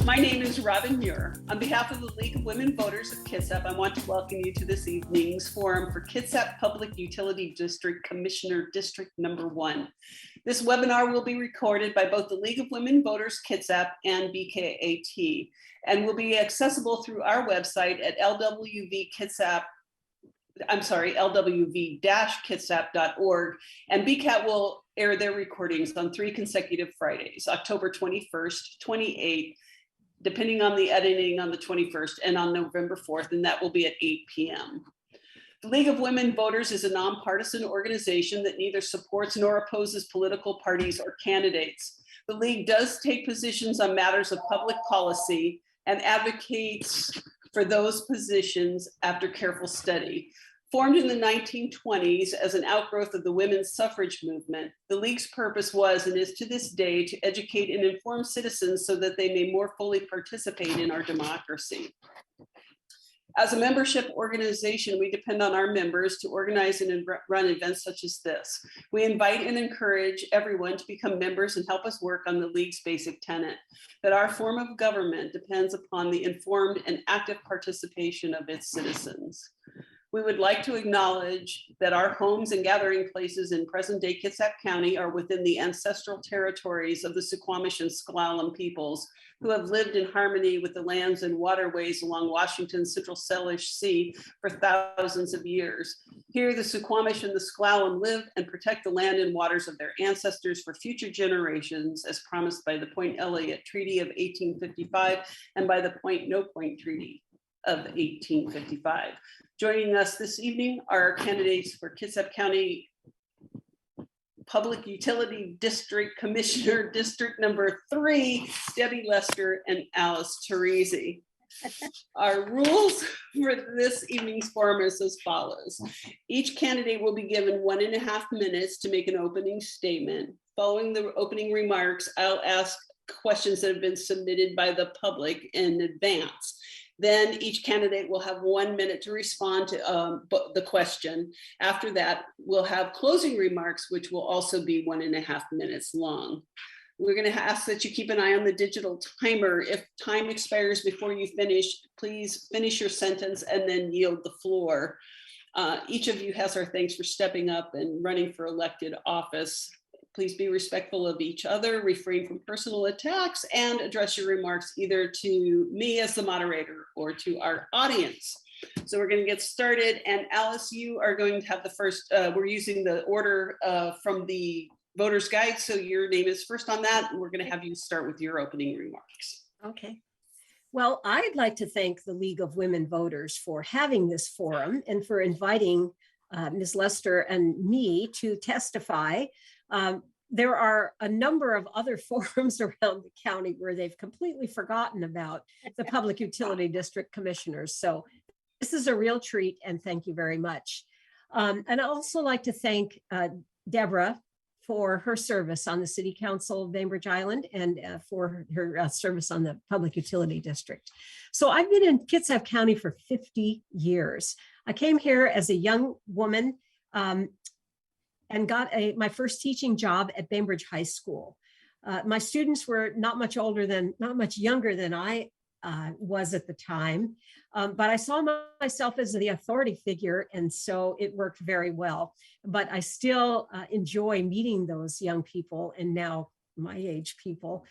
My name is Robin Muir. On behalf of the League of Women Voters of Kitsap, I want to welcome you to this evening's forum for Kitsap Public Utility District Commissioner District Number 1. This webinar will be recorded by both the League of Women Voters Kitsap and BKAT and will be accessible through our website at lwv-kitsap.org, and BCAT will air their recordings on 3 consecutive Fridays, October 21st, 28th, depending on the editing on the 21st, and on November 4th, and that will be at 8 p.m. The League of Women Voters is a nonpartisan organization that neither supports nor opposes political parties or candidates. The League does take positions on matters of public policy and advocates for those positions after careful study. Formed in the 1920s as an outgrowth of the women's suffrage movement, the League's purpose was and is to this day to educate and inform citizens so that they may more fully participate in our democracy. As a membership organization, we depend on our members to organize and run events such as this. We invite and encourage everyone to become members and help us work on the League's basic tenet, that our form of government depends upon the informed and active participation of its citizens. We would like to acknowledge that our homes and gathering places in present-day Kitsap County are within the ancestral territories of the Suquamish and S'Klallam peoples, who have lived in harmony with the lands and waterways along Washington's Central Salish Sea for thousands of years. Here, the Suquamish and the S'Klallam live and protect the land and waters of their ancestors for future generations, as promised by the Point Elliott Treaty of 1855 and by the Point-No Point Treaty of 1855. Joining us this evening are our candidates for Kitsap County Public Utility District Commissioner, District Number 3, Debbie Lester and Alice Tawresey. Our rules for this evening's forum is as follows. Each candidate will be given 1.5 minutes to make an opening statement. Following the opening remarks, I'll ask questions that have been submitted by the public in advance. Then each candidate will have 1 minute to respond to the question. After that, we'll have closing remarks, which will also be 1.5 minutes long. We're going to ask that you keep an eye on the digital timer. If time expires before you finish, please finish your sentence and then yield the floor. Each of you has our thanks for stepping up and running for elected office. Please be respectful of each other, refrain from personal attacks, and address your remarks either to me as the moderator or to our audience. So we're going to get started. And Alice, you are going to have the first, we're using the order from the voter's guide. So your name is first on that. And we're going to have you start with your opening remarks. Okay. Well, I'd like to thank the League of Women Voters for having this forum and for inviting Ms. Lester and me to testify. There are a number of other forums around the county where they've completely forgotten about the Public Utility District Commissioners. So this is a real treat, and thank you very much. And I'd also like to thank Debra for her service on the City Council of Bainbridge Island and for her service on the Public Utility District. So I've been in Kitsap County for 50 years. I came here as a young woman and got my first teaching job at Bainbridge High School. My students were not much younger than I was at the time, but I saw myself as the authority figure, and so it worked very well. But I still enjoy meeting those young people, and now my age people,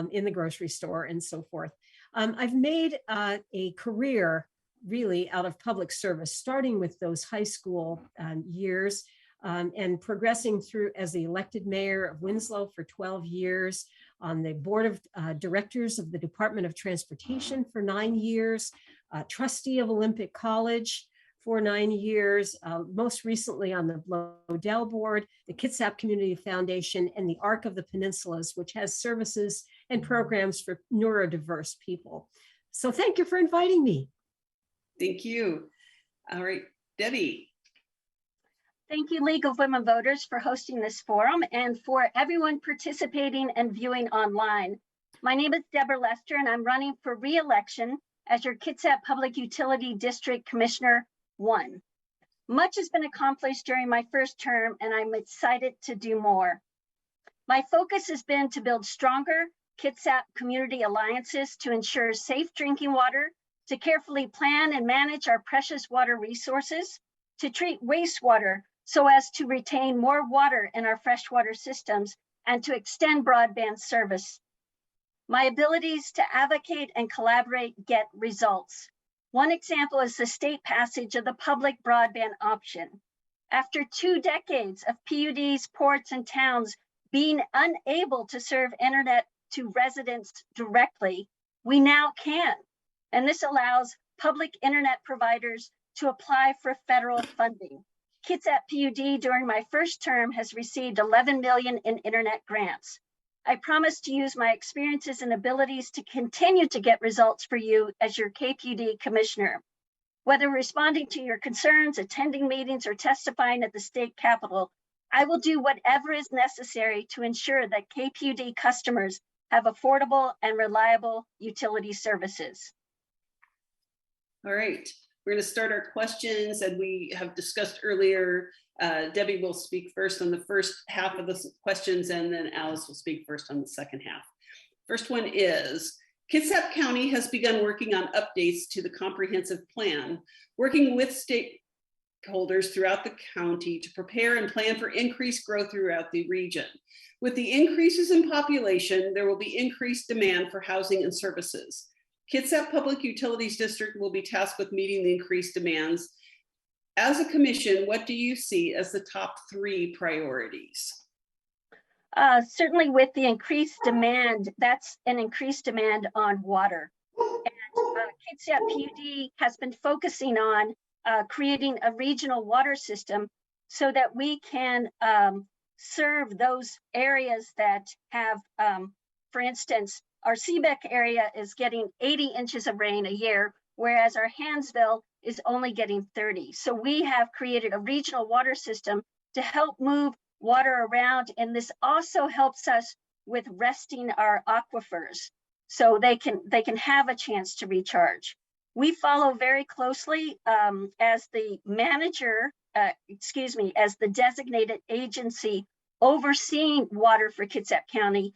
in the grocery store and so forth. I've made a career really out of public service, starting with those high school years, and progressing through as the elected mayor of Winslow for 12 years, on the board of directors of the Department of Transportation for 9 years, trustee of Olympic College for 9 years, most recently on the Bloedel board, the Kitsap Community Foundation, and the Arc of the Peninsulas, which has services and programs for neurodiverse people. So thank you for inviting me. Thank you. All right, Debbie. Thank you, League of Women Voters, for hosting this forum and for everyone participating and viewing online. My name is Debra Lester, and I'm running for re-election as your Kitsap Public Utility District Commissioner 1. Much has been accomplished during my first term, and I'm excited to do more. My focus has been to build stronger, Kitsap community alliances to ensure safe drinking water, to carefully plan and manage our precious water resources, to treat wastewater so as to retain more water in our freshwater systems, and to extend broadband service. My abilities to advocate and collaborate get results. One example is the state passage of the public broadband option. After 2 decades of PUDs, ports, and towns being unable to serve internet to residents directly, we now can. And this allows public internet providers to apply for federal funding. Kitsap PUD during my first term has received 11 million in internet grants. I promise to use my experiences and abilities to continue to get results for you as your KPUD commissioner. Whether responding to your concerns, attending meetings, or testifying at the state capitol, I will do whatever is necessary to ensure that KPUD customers have affordable and reliable utility services. All right, we're going to start our questions, and we have discussed earlier, Debbie will speak first on the first half of the questions, and then Alice will speak first on the second half. First one is, Kitsap County has begun working on updates to the comprehensive plan, working with stakeholders throughout the county to prepare and plan for increased growth throughout the region. With the increases in population, there will be increased demand for housing and services. Kitsap Public Utilities District will be tasked with meeting the increased demands. As a commission, what do you see as the top 3 priorities? Certainly with the increased demand, that's an increased demand on water. And Kitsap PUD has been focusing on creating a regional water system so that we can serve those areas that have, for instance, our Seebeck area is getting 80 inches of rain a year, whereas our Hansville is only getting 30. So we have created a regional water system to help move water around, and this also helps us with resting our aquifers so they can have a chance to recharge. We follow very closely as the manager, as the designated agency overseeing water for Kitsap County.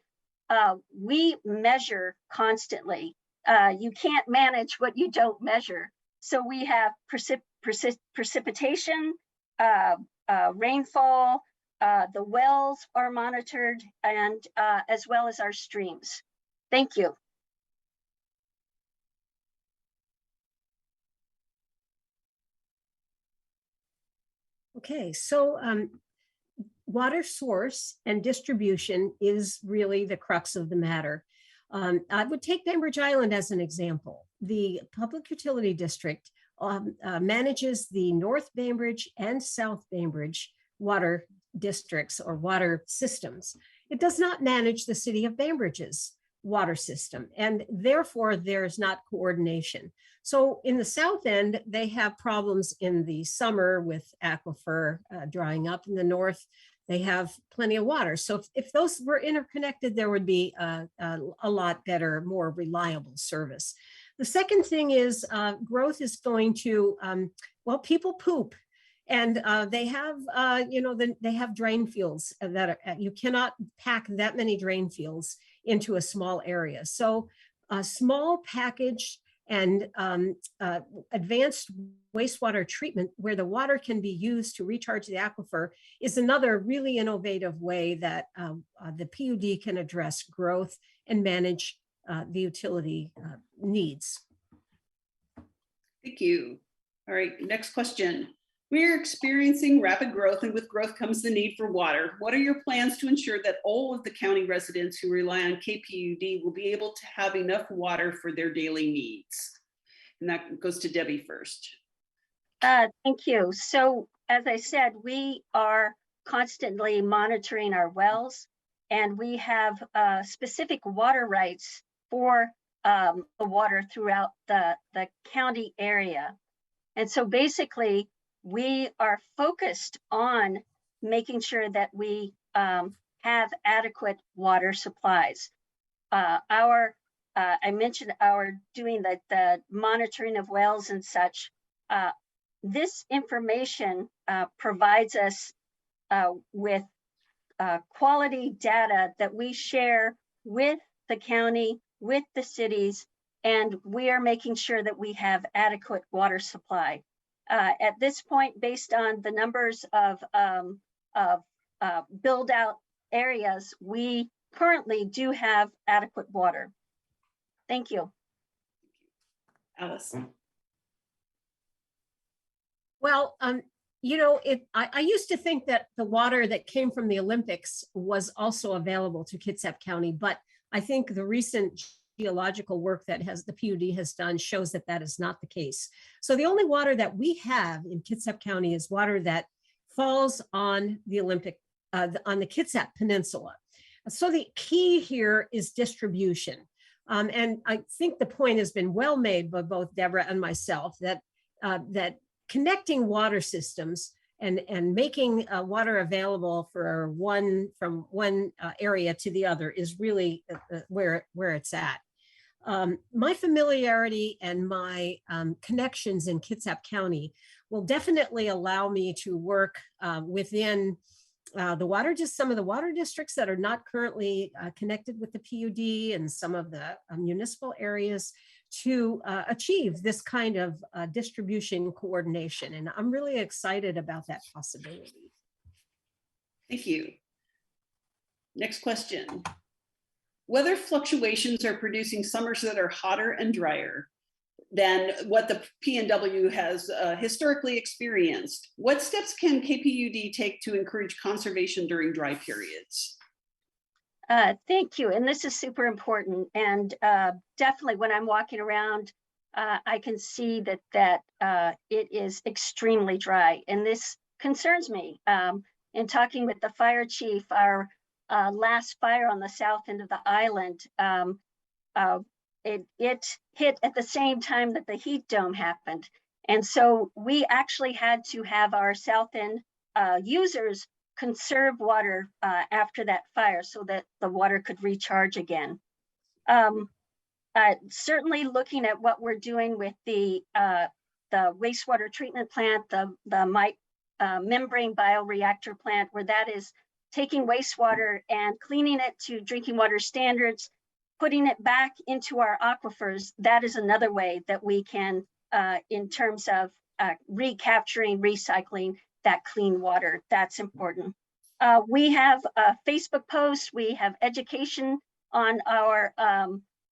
We measure constantly. You can't manage what you don't measure. So we have precipitation, rainfall, the wells are monitored, and as well as our streams. Thank you. Okay, so water source and distribution is really the crux of the matter. I would take Bainbridge Island as an example. The Public Utility District manages the North Bainbridge and South Bainbridge water districts or water systems. It does not manage the city of Bainbridge's water system, and therefore there's not coordination. So in the south end, they have problems in the summer with aquifer drying up. In the north, they have plenty of water. So if those were interconnected, there would be a lot better, more reliable service. The second thing is growth is going to, well, people poop. And they have, they have drain fields that you cannot pack that many drain fields into a small area. So small package and advanced wastewater treatment where the water can be used to recharge the aquifer is another really innovative way that the PUD can address growth and manage the utility needs. Thank you. All right, next question. We're experiencing rapid growth, and with growth comes the need for water. What are your plans to ensure that all of the county residents who rely on KPUD will be able to have enough water for their daily needs? And that goes to Debbie first. Thank you. So as I said, we are constantly monitoring our wells, and we have specific water rights for the water throughout the county area. And so basically, we are focused on making sure that we have adequate water supplies. I mentioned our doing the monitoring of wells and such. This information provides us with quality data that we share with the county, with the cities, and we are making sure that we have adequate water supply. At this point, based on the numbers of build out areas, we currently do have adequate water. Thank you. Alice. Well, you know, I used to think that the water that came from the Olympics was also available to Kitsap County, but I think the recent geological work that the PUD has done shows that that is not the case. So the only water that we have in Kitsap County is water that falls on the on the Kitsap Peninsula. So the key here is distribution. And I think the point has been well made by both Debra and myself that that connecting water systems and making water available from one area to the other is really where it's at. My familiarity and my connections in Kitsap County will definitely allow me to work within some of the water districts that are not currently connected with the PUD and some of the municipal areas to achieve this kind of distribution coordination. And I'm really excited about that possibility. Thank you. Next question. Weather fluctuations are producing summers that are hotter and drier than what the PNW has historically experienced. What steps can KPUD take to encourage conservation during dry periods? Thank you, and this is super important. And definitely when I'm walking around, I can see that it is extremely dry, and this concerns me. In talking with the fire chief, our last fire on the south end of the island, it hit at the same time that the heat dome happened. And so we actually had to have our south end users conserve water after that fire so that the water could recharge again. Certainly looking at what we're doing with the wastewater treatment plant, the membrane bioreactor plant, where that is taking wastewater and cleaning it to drinking water standards, putting it back into our aquifers. That is another way that we can, in terms of recapturing, recycling that clean water. That's important. We have a Facebook post. We have education on our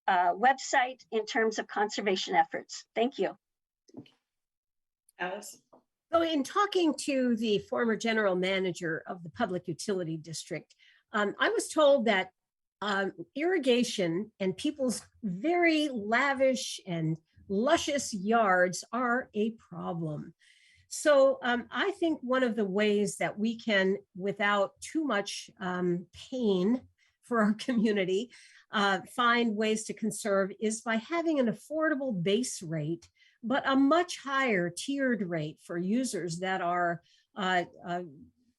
website in terms of conservation efforts. Thank you. Alice? So in talking to the former general manager of the Public Utility District, I was told that irrigation and people's very lavish and luscious yards are a problem. So I think one of the ways that we can, without too much pain for our community, find ways to conserve is by having an affordable base rate, but a much higher tiered rate for users that are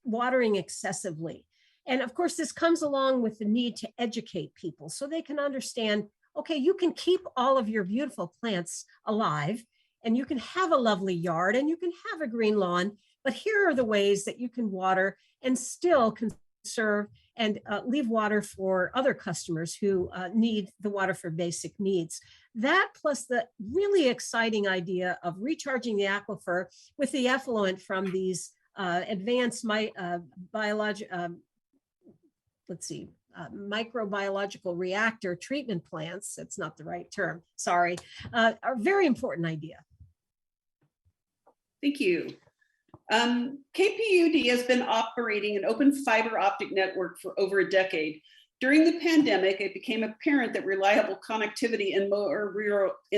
watering excessively. And of course, this comes along with the need to educate people so they can understand, okay, you can keep all of your beautiful plants alive and you can have a lovely yard and you can have a green lawn, but here are the ways that you can water and still conserve and leave water for other customers who need the water for basic needs. That plus the really exciting idea of recharging the aquifer with the effluent from these advanced microbiological reactor treatment plants, that's not the right term, sorry, are a very important idea. Thank you. KPUD has been operating an open fiber optic network for over a decade. During the pandemic, it became apparent that reliable connectivity in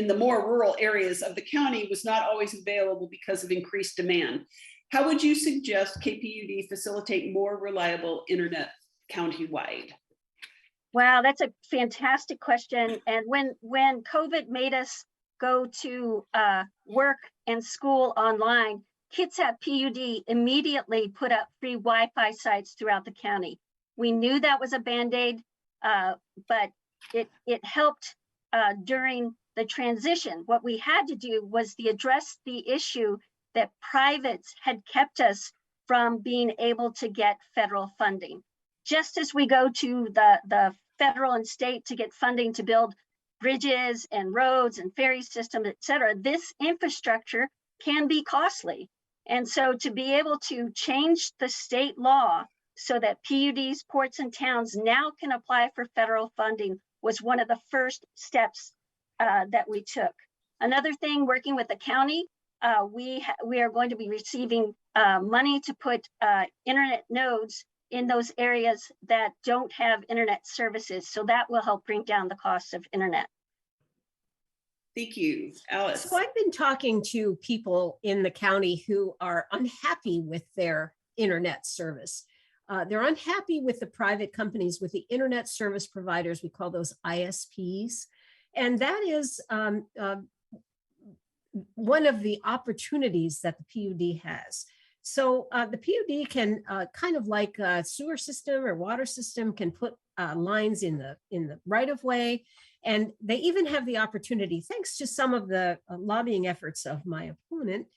the more rural areas of the county was not always available because of increased demand. How would you suggest KPUD facilitate more reliable internet countywide? Wow, that's a fantastic question. And when COVID made us go to work and school online, Kitsap PUD immediately put up free Wi-Fi sites throughout the county. We knew that was a Band-Aid, but it helped during the transition. What we had to do was address the issue that privates had kept us from being able to get federal funding. Just as we go to the federal and state to get funding to build bridges and roads and ferry systems, et cetera, this infrastructure can be costly. And so to be able to change the state law so that PUDs, ports, and towns now can apply for federal funding was one of the first steps that we took. Another thing, working with the county, we are going to be receiving money to put internet nodes in those areas that don't have internet services. So that will help bring down the cost of internet. Thank you, Alice. So I've been talking to people in the county who are unhappy with their internet service. They're unhappy with the private companies, with the internet service providers. We call those ISPs. And that is one of the opportunities that the PUD has. So the PUD can kind of like a sewer system or water system can put lines in the right of way. And they even have the opportunity, thanks to some of the lobbying efforts of my opponent,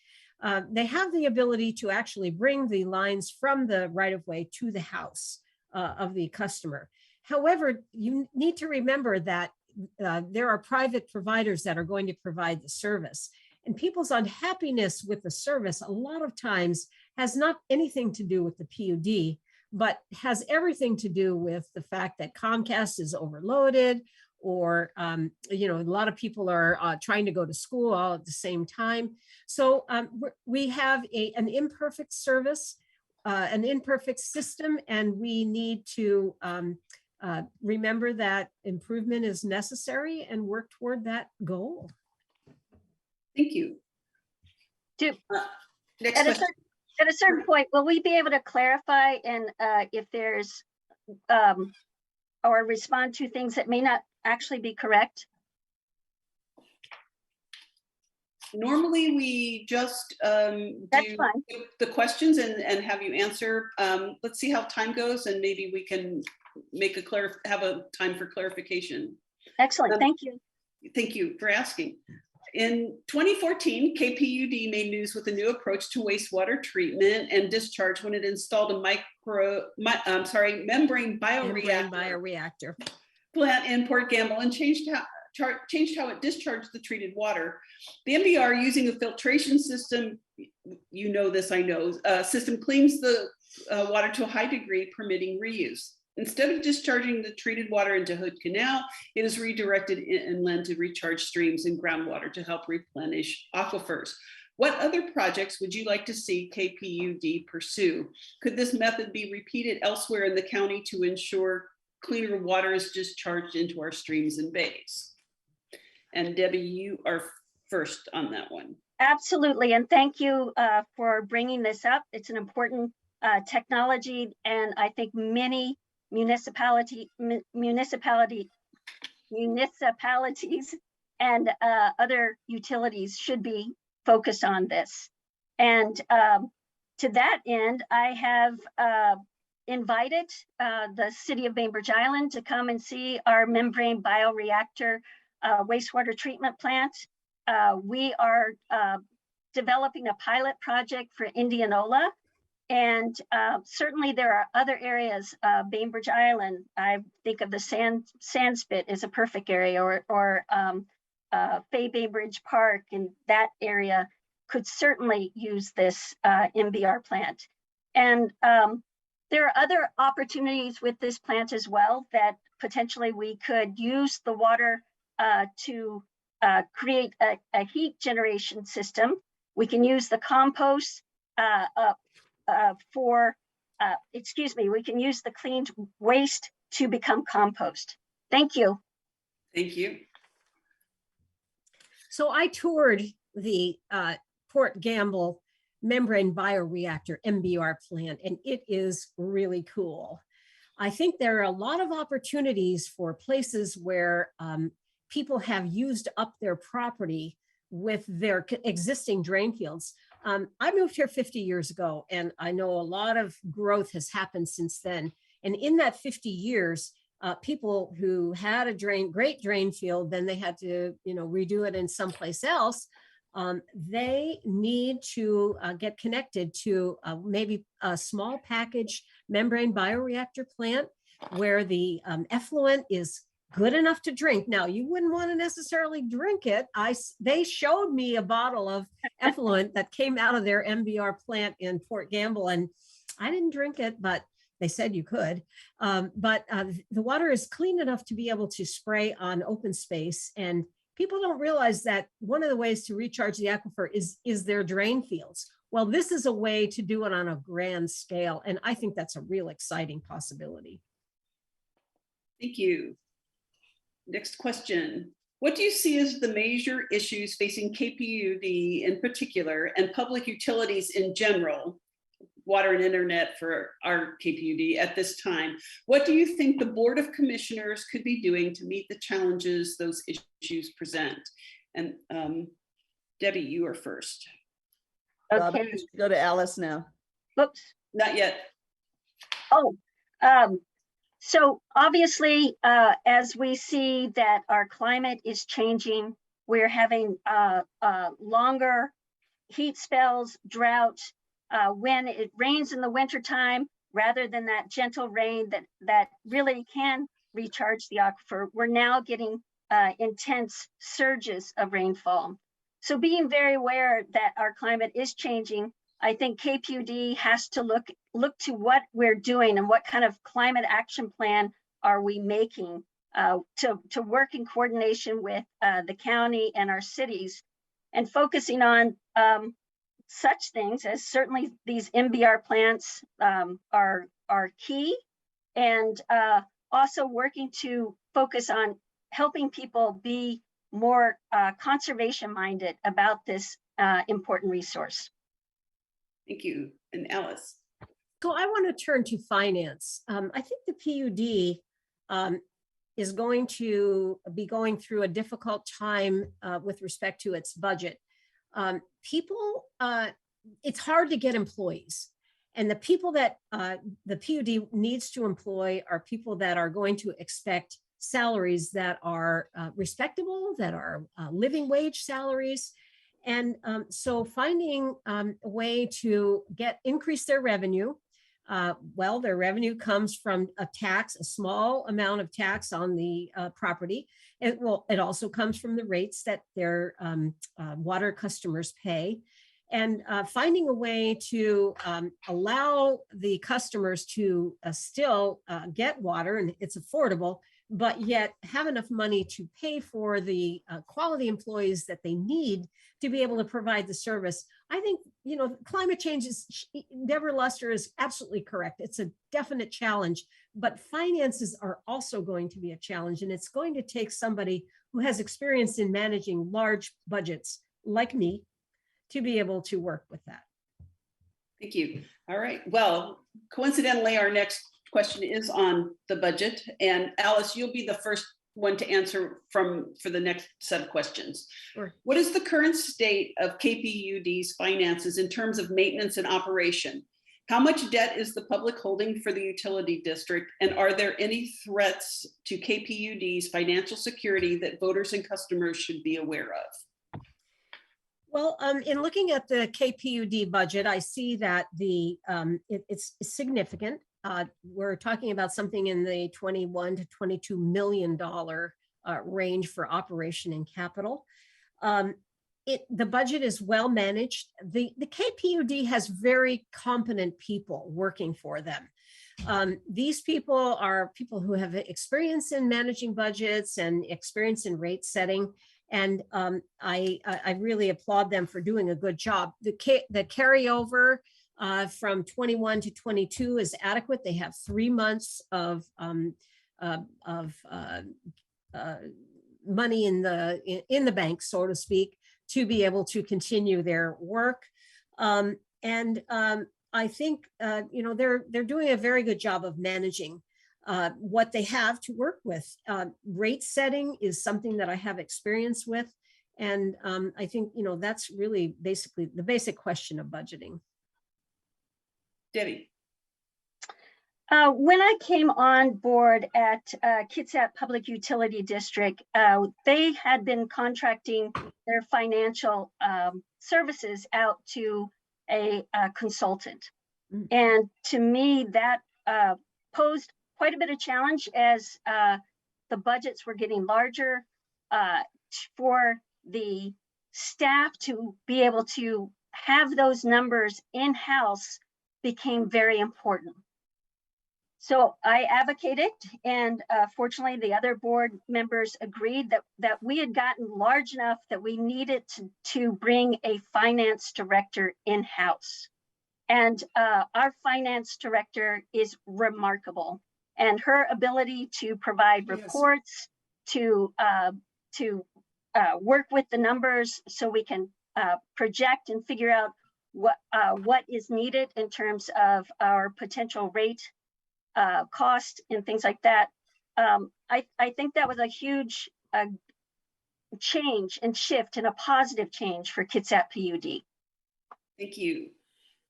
they have the ability to actually bring the lines from the right of way to the house of the customer. However, you need to remember that there are private providers that are going to provide the service. And people's unhappiness with the service a lot of times has not anything to do with the PUD, but has everything to do with the fact that Comcast is overloaded, or you know, a lot of people are trying to go to school all at the same time. So we have an imperfect service, an imperfect system, and we need to remember that improvement is necessary and work toward that goal. Thank you. Next question. At a certain point, will we be able to clarify and if there's or respond to things that may not actually be correct? Normally, we just do the questions and have you answer. Let's see how time goes, and maybe we can make have a time for clarification. Excellent, thank you. Thank you for asking. In 2014, KPUD made news with a new approach to wastewater treatment and discharge when it installed a membrane bioreactor plant in Port Gamble and changed how it discharged the treated water. The MBR, using a filtration system, you know this, I know, system cleans the water to a high degree, permitting reuse. Instead of discharging the treated water into Hood Canal, it is redirected inland to recharge streams and groundwater to help replenish aquifers. What other projects would you like to see KPUD pursue? Could this method be repeated elsewhere in the county to ensure cleaner water is discharged into our streams and bays? And Debbie, you are first on that one. Absolutely, and thank you for bringing this up. It's an important technology, and I think many municipalities and other utilities should be focused on this. And to that end, I have invited the city of Bainbridge Island to come and see our membrane bioreactor wastewater treatment plant. We are developing a pilot project for Indianola. And certainly there are other areas, Bainbridge Island, I think of the Sandspit is a perfect area, or Fay Bainbridge Park, and that area could certainly use this MBR plant. And there are other opportunities with this plant as well, that potentially we could use the water to create a heat generation system. We can use the compost we can use the cleaned waste to become compost. Thank you. Thank you. So I toured the Port Gamble membrane bioreactor MBR plant, and it is really cool. I think there are a lot of opportunities for places where people have used up their property with their existing drain fields. I moved here 50 years ago, and I know a lot of growth has happened since then. And in that 50 years, people who had a great drain field, then they had to, redo it in someplace else. They need to get connected to maybe a small package membrane bioreactor plant where the effluent is good enough to drink. Now, you wouldn't want to necessarily drink it. They showed me a bottle of effluent that came out of their MBR plant in Port Gamble, and I didn't drink it, but they said you could. But the water is clean enough to be able to spray on open space. And people don't realize that one of the ways to recharge the aquifer is their drain fields. Well, this is a way to do it on a grand scale. And I think that's a real exciting possibility. Thank you. Next question. What do you see as the major issues facing KPUD in particular and public utilities in general, water and internet for our KPUD at this time? What do you think the Board of Commissioners could be doing to meet the challenges those issues present? And Debbie, you are first. Okay. Go to Alice now. Oops. Not yet. Oh, so obviously, as we see that our climate is changing, we're having longer heat spells, drought. When it rains in the wintertime, rather than that gentle rain that really can recharge the aquifer, we're now getting intense surges of rainfall. So being very aware that our climate is changing, I think KPUD has to look to what we're doing and what kind of climate action plan are we making to work in coordination with the county and our cities, and focusing on such things as certainly these MBR plants are key, and also working to focus on helping people be more conservation minded about this important resource. Thank you. And Alice. So I want to turn to finance. I think the PUD is going to be going through a difficult time with respect to its budget. It's hard to get employees. And the people that the PUD needs to employ are people that are going to expect salaries that are respectable, that are living wage salaries. And so finding a way to increase their revenue. Well, their revenue comes from a small amount of tax on the property. It also comes from the rates that their water customers pay. And finding a way to allow the customers to still get water, and it's affordable, but yet have enough money to pay for the quality employees that they need to be able to provide the service. I think, climate change Debra Luster is absolutely correct. It's a definite challenge, but finances are also going to be a challenge. And it's going to take somebody who has experience in managing large budgets like me to be able to work with that. Thank you. All right. Well, coincidentally, our next question is on the budget, and Alice, you'll be the first one to answer for the next set of questions. Sure. What is the current state of KPUD's finances in terms of maintenance and operation? How much debt is the public holding for the utility district? And are there any threats to KPUD's financial security that voters and customers should be aware of? Well, in looking at the KPUD budget, I see that it's significant. We're talking about something in the $21 to $22 million range for operation and capital. The budget is well managed. The KPUD has very competent people working for them. These people are people who have experience in managing budgets and experience in rate setting. And I really applaud them for doing a good job. The carryover from 21 to 22 is adequate. They have 3 months of money in the bank, so to speak, to be able to continue their work. I think they're doing a very good job of managing what they have to work with. Rate setting is something that I have experience with, and I think that's really basically the basic question of budgeting. Debbie. When I came on board at Kitsap Public Utility District, they had been contracting their financial services out to a consultant. Mm-hmm. And to me, that posed quite a bit of challenge as the budgets were getting larger for the staff to be able to have those numbers in-house became very important. So I advocated, and fortunately the other board members agreed that we had gotten large enough that we needed to bring a finance director in-house. And our finance director is remarkable, and her ability to provide reports, to work with the numbers so we can project and figure out what is needed in terms of our potential rate, cost, and things like that. I think that was a huge change and shift, and a positive change for Kitsap PUD. Thank you.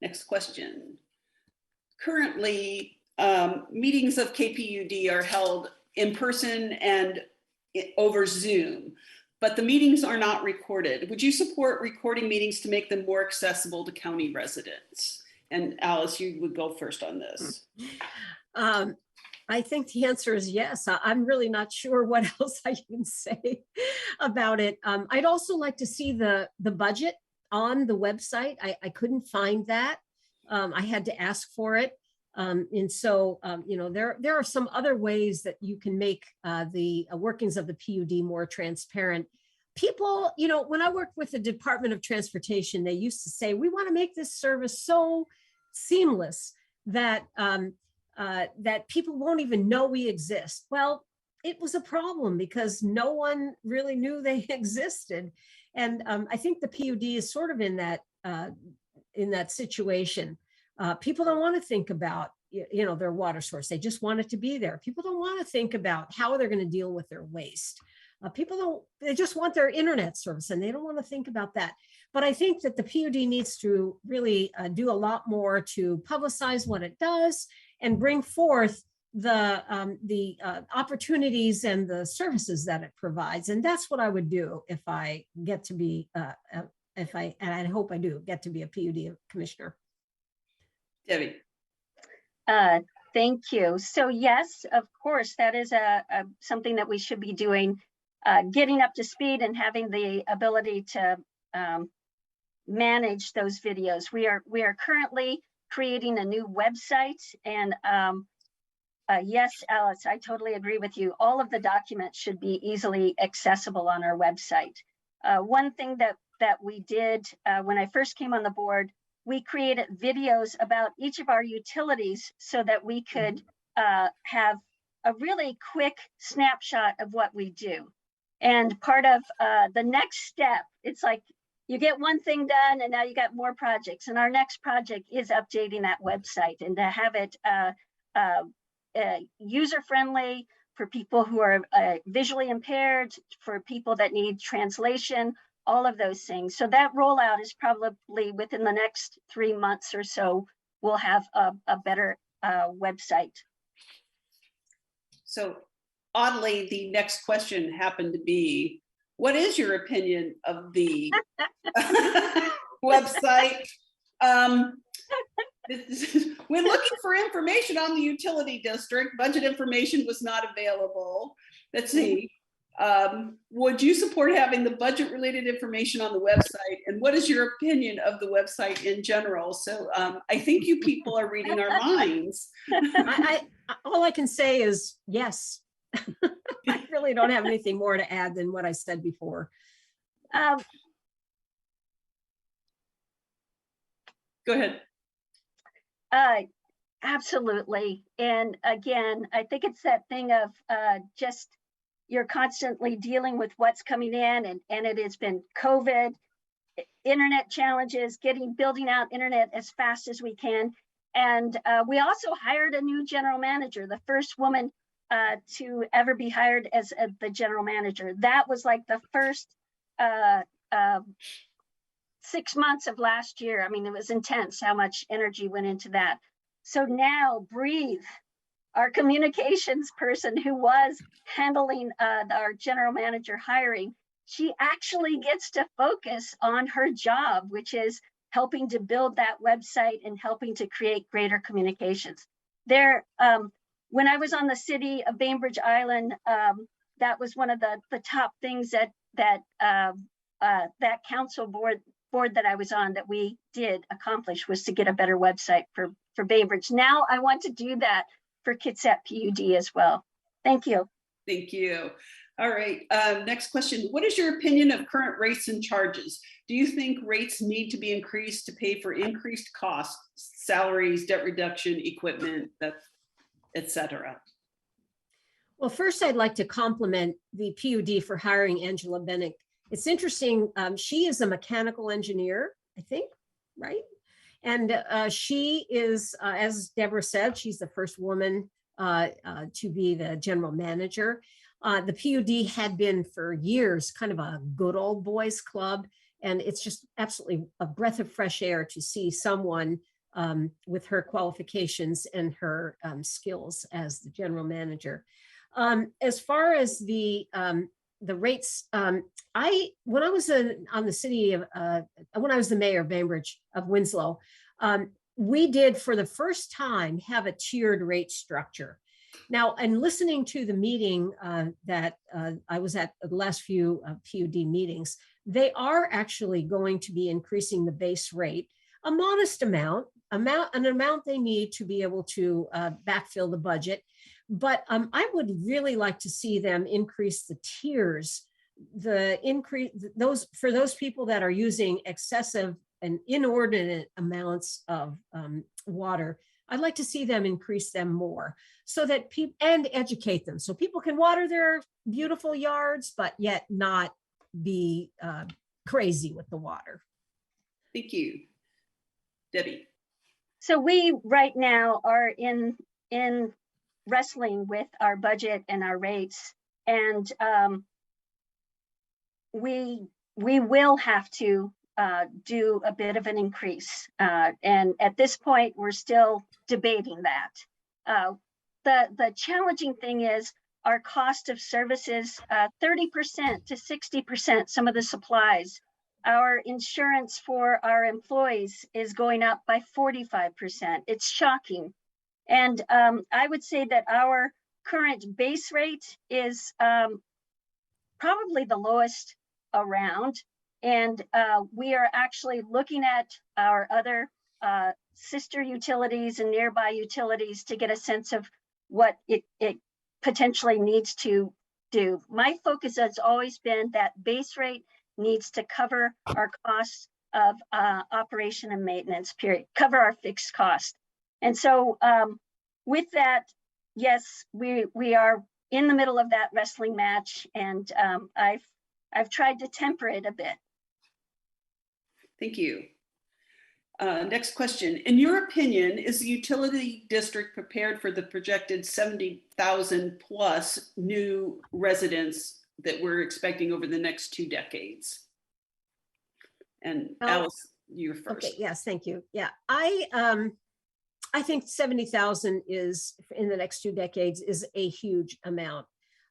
Next question. Currently, meetings of KPUD are held in person and over Zoom, but the meetings are not recorded. Would you support recording meetings to make them more accessible to county residents? And Alice, you would go first on this. I think the answer is yes. I'm really not sure what else I can say about it. I'd also like to see the budget on the website. I couldn't find that. I had to ask for it. And so, you know, there are some other ways that you can make the workings of the PUD more transparent. People, you know, when I worked with the Department of Transportation, they used to say, we want to make this service so seamless that that people won't even know we exist. Well, it was a problem because no one really knew they existed. And I think the PUD is sort of in that situation. People don't want to think about, you know, their water source. They just want it to be there. People don't want to think about how they're going to deal with their waste. They just want their internet service, and they don't want to think about that. But I think that the PUD needs to really do a lot more to publicize what it does and bring forth the opportunities and the services that it provides. And that's what I would do if I get to be, and I hope I do get to be a PUD commissioner. Debbie. Thank you. So yes, of course, that is something that we should be doing, getting up to speed and having the ability to manage those videos. We are currently creating a new website, and yes, Alice, I totally agree with you. All of the documents should be easily accessible on our website. One thing that we did when I first came on the board, we created videos about each of our utilities so that we could have a really quick snapshot of what we do. And part of the next step, it's like you get one thing done and now you got more projects. And our next project is updating that website and to have it user-friendly for people who are visually impaired, for people that need translation, all of those things. So that rollout is probably within the next 3 months or so, we'll have a better website. So oddly, the next question happened to be, what is your opinion of the website? We're looking for information on the utility district. Budget information was not available. Let's see. Would you support having the budget related information on the website? And what is your opinion of the website in general? So I think you people are reading our minds. All I can say is yes. I really don't have anything more to add than what I said before. Go ahead. Absolutely. And again, I think it's that thing of just you're constantly dealing with what's coming in, and it has been COVID, internet challenges, building out internet as fast as we can. And we also hired a new general manager, the first woman to ever be hired as the general manager. That was like the first 6 months of last year. I mean, it was intense how much energy went into that. So now Breathe, our communications person who was handling our general manager hiring, she actually gets to focus on her job, which is helping to build that website and helping to create greater communications. when I was on the city of Bainbridge Island, that was one of the top things that council board that I was on that we did accomplish, was to get a better website for Bainbridge. Now I want to do that for Kitsap PUD as well. Thank you. Thank you. All right, next question. What is your opinion of current rates and charges? Do you think rates need to be increased to pay for increased costs, salaries, debt reduction, equipment, etc.? Well, first, I'd like to compliment the PUD for hiring Angela Bennick. It's interesting. She is a mechanical engineer, I think, right? And she is, as Debra said, she's the first woman to be the general manager. The PUD had been for years kind of a good old boys club, and it's just absolutely a breath of fresh air to see someone with her qualifications and her skills as the general manager. As far as the rates, when I was on the city of, when I was the mayor of Bainbridge of Winslow, we did for the first time have a tiered rate structure. Now, and listening to the meeting that I was at the last few PUD meetings, they are actually going to be increasing the base rate, a modest amount, an amount they need to be able to backfill the budget. But I would really like to see them increase the tiers, for those people that are using excessive and inordinate amounts of water. I'd like to see them increase them more, so that people, and educate them, so people can water their beautiful yards, but yet not be crazy with the water. Thank you. Debbie. So we right now are in wrestling with our budget and our rates, and we will have to do a bit of an increase. And at this point, we're still debating that. The challenging thing is our cost of services, 30% to 60%, some of the supplies. Our insurance for our employees is going up by 45%. It's shocking. And I would say that our current base rate is probably the lowest around. And we are actually looking at our other sister utilities and nearby utilities to get a sense of what it potentially needs to do. My focus has always been that base rate needs to cover our costs of operation and maintenance, period, cover our fixed cost. And so with that, yes, we are in the middle of that wrestling match, and I've tried to temper it a bit. Thank you. Next question. In your opinion, is the utility district prepared for the projected 70,000 plus new residents that we're expecting over the next 2 decades? And Alice, you're first. Okay, yes, thank you. Yeah, I think 70,000 is, in the next 2 decades, is a huge amount.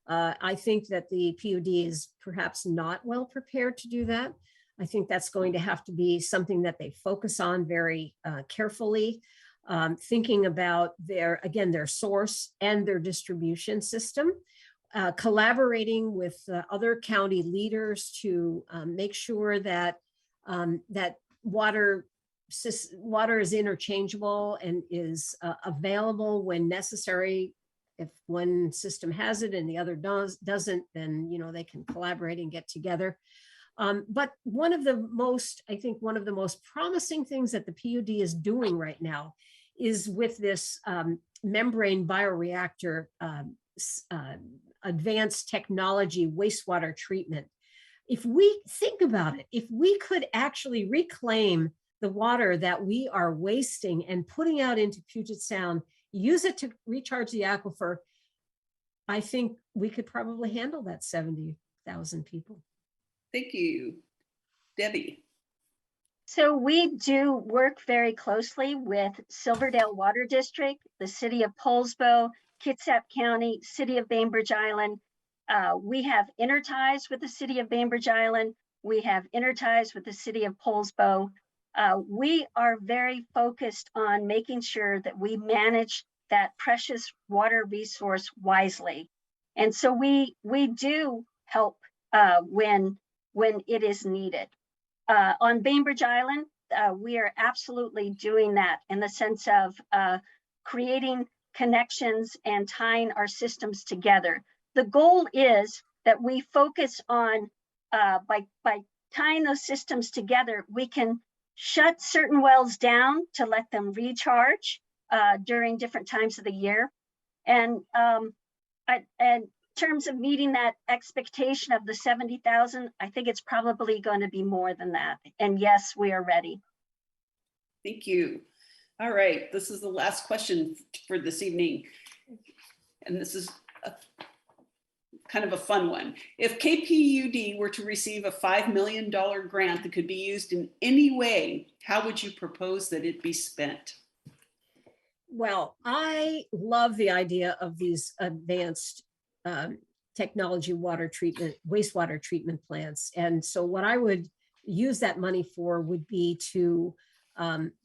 I think that the PUD is perhaps not well prepared to do that. I think that's going to have to be something that they focus on very carefully, thinking about their source and their distribution system, collaborating with other county leaders to make sure that that water is interchangeable and is available when necessary. If one system has it and the other doesn't, then they can collaborate and get together. But one of the most promising things that the PUD is doing right now is with this membrane bioreactor advanced technology wastewater treatment. If we think about it, if we could actually reclaim the water that we are wasting and putting out into Puget Sound, use it to recharge the aquifer, I think we could probably handle that 70,000 people. Thank you. Debbie. So we do work very closely with Silverdale Water District, the city of Poulsbo, Kitsap County, city of Bainbridge Island. We have interties with the city of Bainbridge Island. We have interties with the city of Poulsbo. We are very focused on making sure that we manage that precious water resource wisely. And so we do help when it is needed. On Bainbridge Island, we are absolutely doing that in the sense of creating connections and tying our systems together. The goal is that we focus on, by tying those systems together, we can shut certain wells down to let them recharge during different times of the year. And in terms of meeting that expectation of the 70,000, I think it's probably going to be more than that. And yes, we are ready. Thank you. All right, this is the last question for this evening. And this is kind of a fun one. If KPUD were to receive a $5 million grant that could be used in any way, how would you propose that it be spent? Well, I love the idea of these advanced technology water treatment, wastewater treatment plants. And so what I would use that money for would be to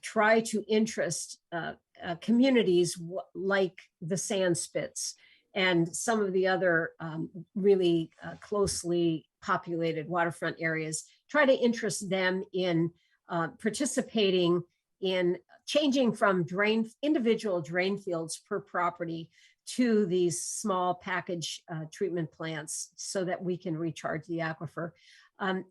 try to interest communities like the sand spits and some of the other really closely populated waterfront areas, try to interest them in participating in changing from individual drain fields per property to these small package treatment plants so that we can recharge the aquifer.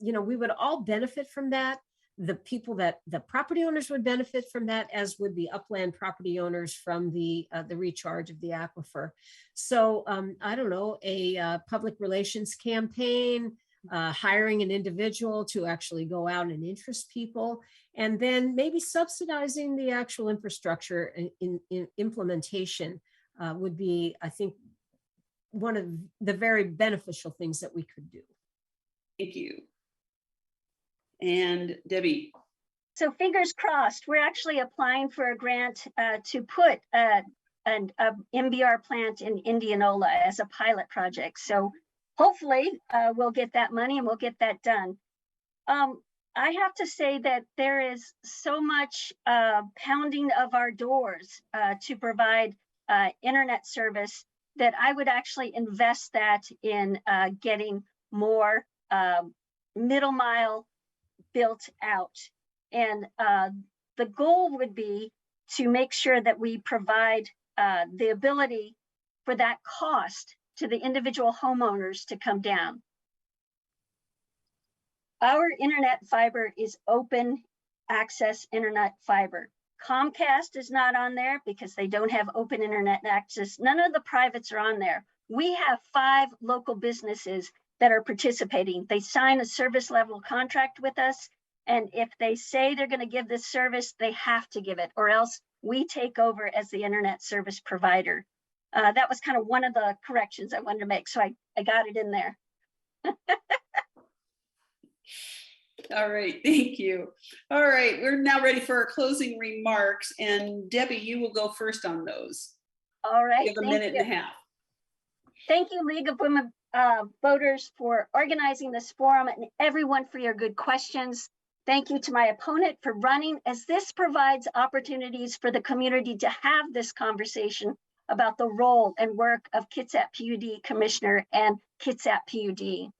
We would all benefit from that. The property owners would benefit from that, as would the upland property owners from the recharge of the aquifer. So I don't know, a public relations campaign, hiring an individual to actually go out and interest people, and then maybe subsidizing the actual infrastructure in implementation would be, I think, one of the very beneficial things that we could do. Thank you. And Debbie. So fingers crossed, we're actually applying for a grant to put an MBR plant in Indianola as a pilot project. So hopefully we'll get that money and we'll get that done. I have to say that there is so much pounding of our doors to provide internet service that I would actually invest that in getting more middle mile built out. And the goal would be to make sure that we provide the ability for that cost to the individual homeowners to come down. Our internet fiber is open access internet fiber. Comcast is not on there because they don't have open internet access. None of the privates are on there. We have 5 local businesses that are participating. They sign a service level contract with us. And if they say they're going to give this service, they have to give it, or else we take over as the internet service provider. That was kind of one of the corrections I wanted to make. So I got it in there. All right, thank you. All right, we're now ready for our closing remarks. And Debbie, you will go first on those. All right. You have a minute and a half. Thank you, League of Women Voters, for organizing this forum, and everyone for your good questions. Thank you to my opponent for running, as this provides opportunities for the community to have this conversation about the role and work of Kitsap PUD Commissioner and Kitsap PUD.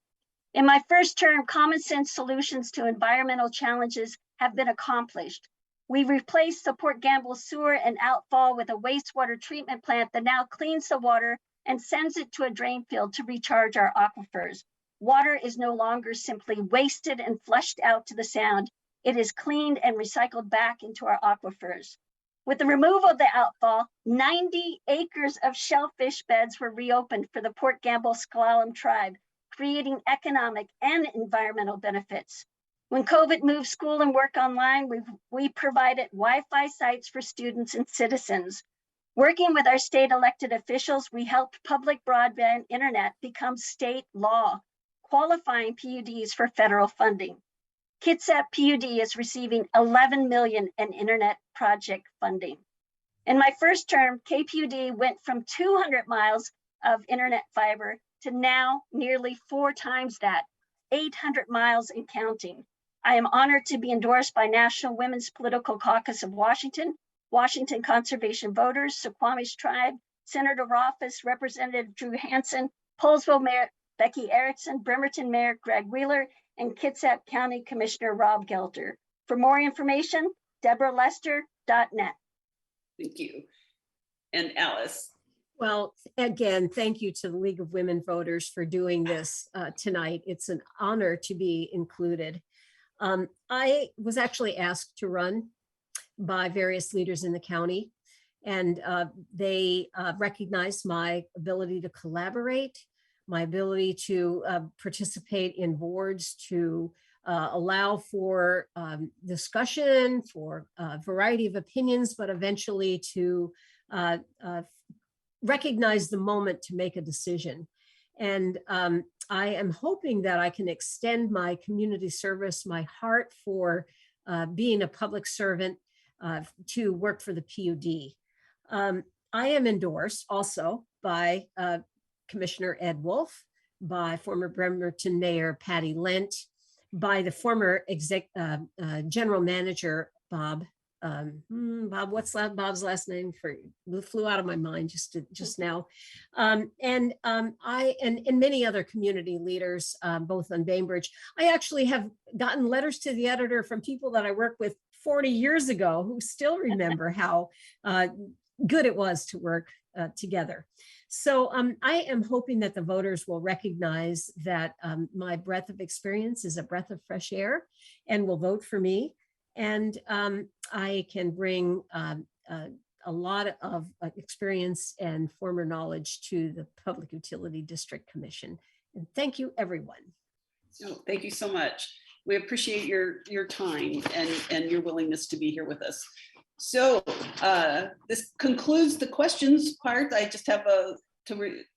In my first term, common sense solutions to environmental challenges have been accomplished. We replaced the Port Gamble sewer and outfall with a wastewater treatment plant that now cleans the water and sends it to a drain field to recharge our aquifers. Water is no longer simply wasted and flushed out to the sound. It is cleaned and recycled back into our aquifers. With the removal of the outfall, 90 acres of shellfish beds were reopened for the Port Gamble Sklallam tribe, creating economic and environmental benefits. When COVID moved school and work online, we provided Wi-Fi sites for students and citizens. Working with our state elected officials, we helped public broadband internet become state law, qualifying PUDs for federal funding. Kitsap PUD is receiving $11 million in internet project funding. In my first term, KPUD went from 200 miles of internet fiber to now nearly 4 times that, 800 miles and counting. I am honored to be endorsed by National Women's Political Caucus of Washington Washington Conservation Voters, Suquamish Tribe, Senator Office, Representative Drew Hansen, Poulsville Mayor Becky Erickson, Bremerton Mayor Greg Wheeler, and Kitsap County Commissioner Rob Gelter. For more information, debralester.net. Thank you. And Alice. Well, again, thank you to the League of Women Voters for doing this tonight. It's an honor to be included. I was actually asked to run by various leaders in the county, and they recognized my ability to collaborate, my ability to participate in boards, to allow for discussion, for a variety of opinions, but eventually to recognize the moment to make a decision. And I am hoping that I can extend my community service, my heart for being a public servant to work for the PUD. I am endorsed also by Commissioner Ed Wolf, by former Bremerton Mayor Patty Lent, by the former General Manager Bob. Bob, what's Bob's last name? Flew out of my mind just now. I and many other community leaders, both on Bainbridge. I actually have gotten letters to the editor from people that I worked with 40 years ago who still remember how good it was to work together. So I am hoping that the voters will recognize that my breadth of experience is a breath of fresh air and will vote for me. And I can bring a lot of experience and former knowledge to the Public Utility District Commission. And thank you, everyone. Oh, thank you so much. We appreciate your time and your willingness to be here with us. So this concludes the questions part. I just have a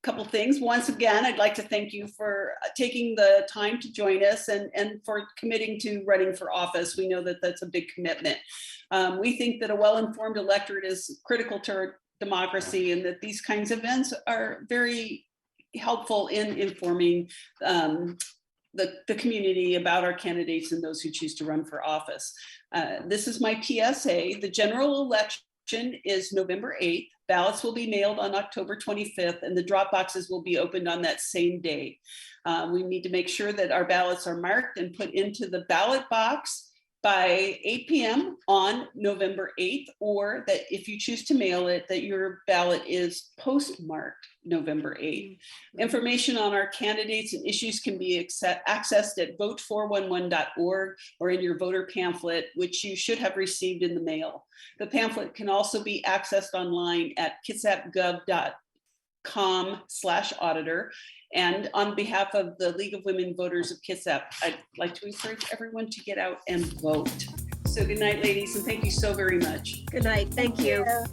couple things. Once again, I'd like to thank you for taking the time to join us and for committing to running for office. We know that that's a big commitment. We think that a well-informed electorate is critical to our democracy, and that these kinds of events are very helpful in informing the community about our candidates and those who choose to run for office. This is my PSA. The general election is November 8th. Ballots will be mailed on October 25th, and the drop boxes will be opened on that same day. We need to make sure that our ballots are marked and put into the ballot box by 8 p.m. on November 8th, or that if you choose to mail it, that your ballot is postmarked November 8th. Information on our candidates and issues can be accessed at vote411.org or in your voter pamphlet, which you should have received in the mail. The pamphlet can also be accessed online at kitsapgov.com/auditor. And on behalf of the League of Women Voters of Kitsap, I'd like to encourage everyone to get out and vote. So good night, ladies, and thank you so very much. Good night. Thank you. Yeah.